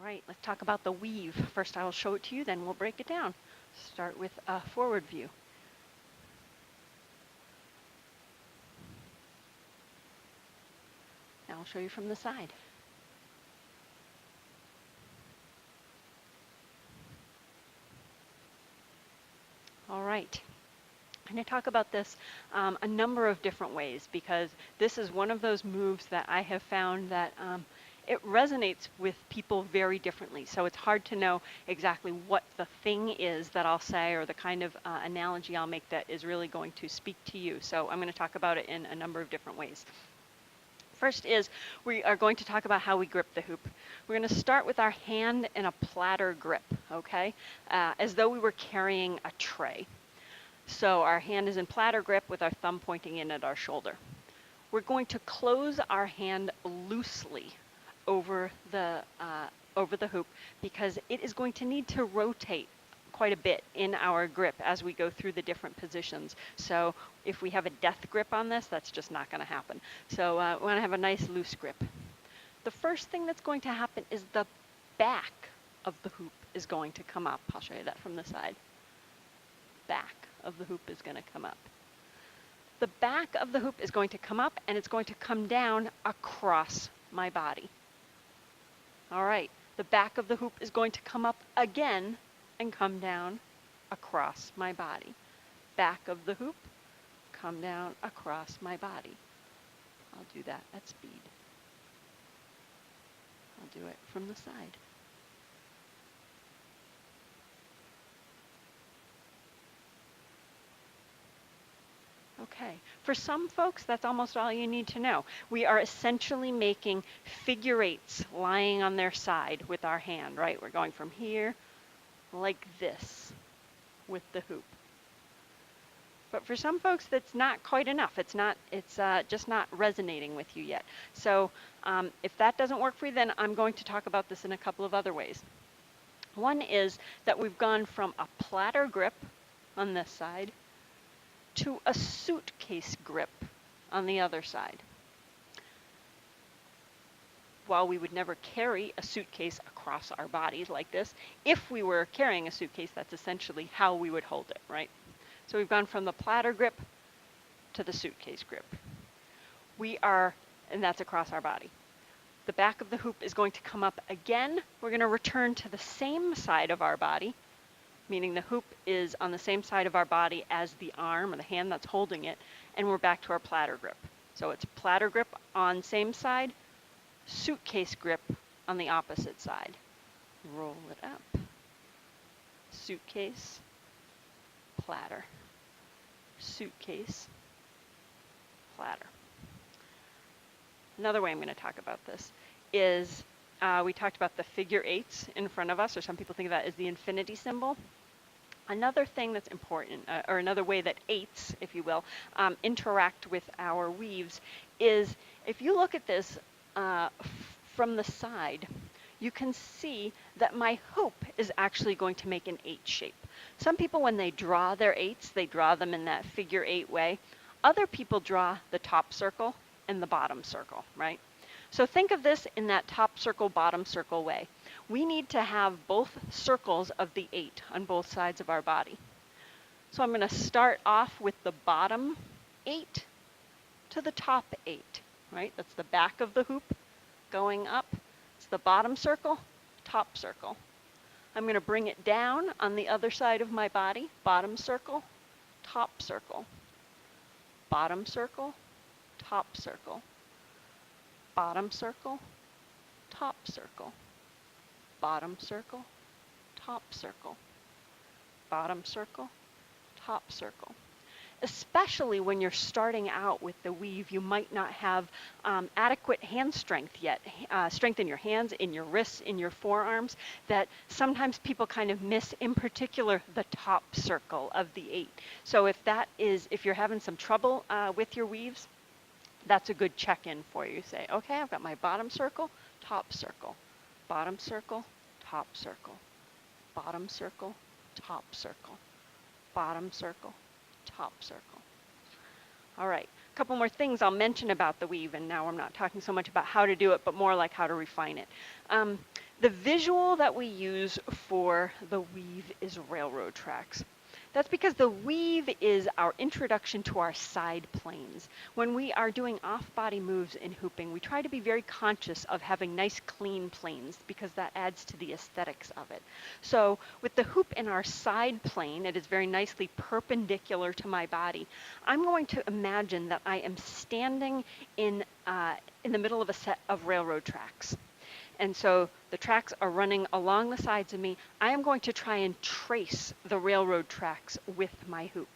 right, let's talk about the weave. First I will show it to you, then we'll break it down. Start with a forward view. Now I'll show you from the side. All right. I'm going to talk about this a number of different ways because this is one of those moves that I have found that it resonates with people very differently. So it's hard to know exactly what the thing is that I'll say or the kind of analogy I'll make that is really going to speak to you. So I'm going to talk about it in a number of different ways. First is we are going to talk about how we grip the hoop. We're going to start with our hand in a platter grip, okay, as though we were carrying a tray. So our hand is in platter grip with our thumb pointing in at our shoulder. We're going to close our hand loosely over the hoop because it is going to need to rotate quite a bit in our grip as we go through the different positions. So if we have a death grip on this, that's just not going to happen. So we want to have a nice loose grip. The first thing that's going to happen is the back of the hoop is going to come up. I'll show you that from the side. Back of the hoop is going to come up. The back of the hoop is going to come up and it's going to come down across my body. All right, the back of the hoop is going to come up again and come down across my body. Back of the hoop, come down across my body. I'll do that at speed. I'll do it from the side. Okay, for some folks, that's almost all you need to know. We are essentially making figure eights lying on their side with our hand, right? We're going from here like this with the hoop. But for some folks, that's not quite enough. It's just not resonating with you yet. So if that doesn't work for you, then I'm going to talk about this in a couple of other ways. One is that we've gone from a platter grip on this side to a suitcase grip on the other side. While we would never carry a suitcase across our bodies like this, if we were carrying a suitcase, that's essentially how we would hold it, right? So we've gone from the platter grip to the suitcase grip. And that's across our body. The back of the hoop is going to come up again. We're going to return to the same side of our body, meaning the hoop is on the same side of our body as the arm or the hand that's holding it, and we're back to our platter grip. So it's platter grip on same side, suitcase grip on the opposite side. Roll it up. Suitcase, platter. Suitcase, platter. Another way I'm going to talk about this is we talked about the figure eights in front of us, or some people think of that as the infinity symbol. Another thing that's important, or another way that eights, if you will, interact with our weaves is if you look at this from the side, you can see that my hoop is actually going to make an 8 shape. Some people, when they draw their eights, they draw them in that figure 8 way. Other people draw the top circle and the bottom circle, right? So think of this in that top circle, bottom circle way. We need to have both circles of the 8 on both sides of our body. So I'm going to start off with the bottom 8 to the top 8, right? That's the back of the hoop going up. It's the bottom circle, top circle. I'm going to bring it down on the other side of my body, bottom circle, top circle, bottom circle, top circle, bottom circle, top circle, bottom circle, top circle, bottom circle, top circle. Especially when you're starting out with the weave, you might not have adequate hand strength yet. Strength in your hands, in your wrists, in your forearms, that sometimes people kind of miss, in particular, the top circle of the 8. So if you're having some trouble with your weaves, that's a good check-in for you. Say, okay, I've got my bottom circle, top circle, bottom circle, top circle, bottom circle, top circle, bottom circle, top circle. All right, a couple more things I'll mention about the weave, and now I'm not talking so much about how to do it, but more like how to refine it. The visual that we use for the weave is railroad tracks. That's because the weave is our introduction to our side planes. When we are doing off-body moves in hooping, we try to be very conscious of having nice clean planes because that adds to the aesthetics of it. So with the hoop in our side plane, it is very nicely perpendicular to my body. I'm going to imagine that I am standing in the middle of a set of railroad tracks. And so the tracks are running along the sides of me. I am going to try and trace the railroad tracks with my hoop.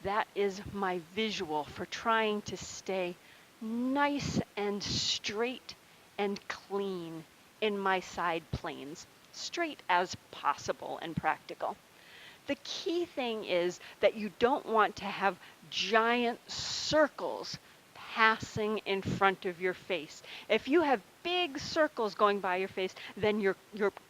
That is my visual for trying to stay nice and straight and clean in my side planes, straight as possible and practical. The key thing is that you don't want to have giant circles passing in front of your face. If you have big circles going by your face, then your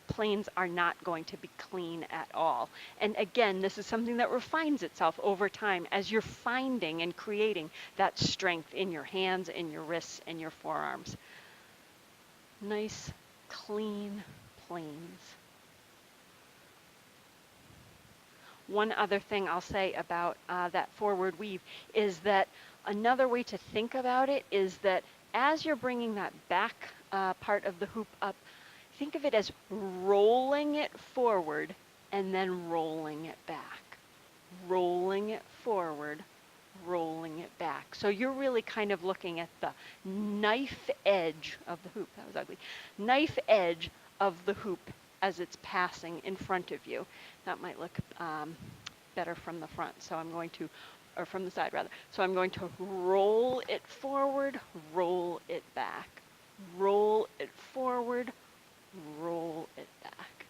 planes are not going to be clean at all. And again, this is something that refines itself over time as you're finding and creating that strength in your hands, in your wrists, and your forearms. Nice, clean planes. One other thing I'll say about that forward weave is that another way to think about it is that as you're bringing that back part of the hoop up, think of it as rolling it forward and then rolling it back. Rolling it forward, rolling it back. So you're really kind of looking at the knife edge of the hoop. That was ugly. Knife edge of the hoop as it's passing in front of you. That might look better from the front. So I'm going to, or from the side rather. So I'm going to roll it forward, roll it back. Roll it forward, roll it back.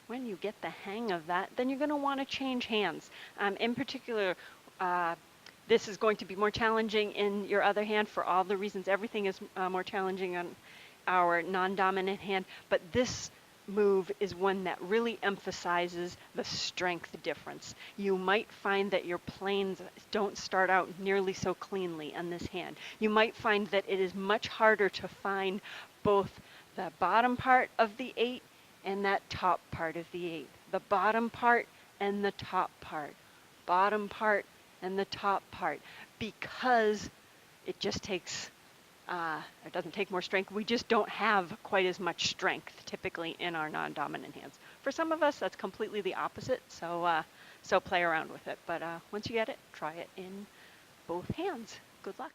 When you get the hang of that, then you're going to want to change hands. In particular, this is going to be more challenging in your other hand for all the reasons. Everything is more challenging on our non-dominant hand, but this move is one that really emphasizes the strength difference. You might find that your planes don't start out nearly so cleanly on this hand. You might find that it is much harder to find both the bottom part of the 8 and that top part of the 8. The bottom part and the top part. Bottom part and the top part, because it just takes, it doesn't take more strength. We just don't have quite as much strength typically in our non-dominant hands. For some of us, that's completely the opposite. So, so play around with it. But once you get it, try it in both hands. Good luck.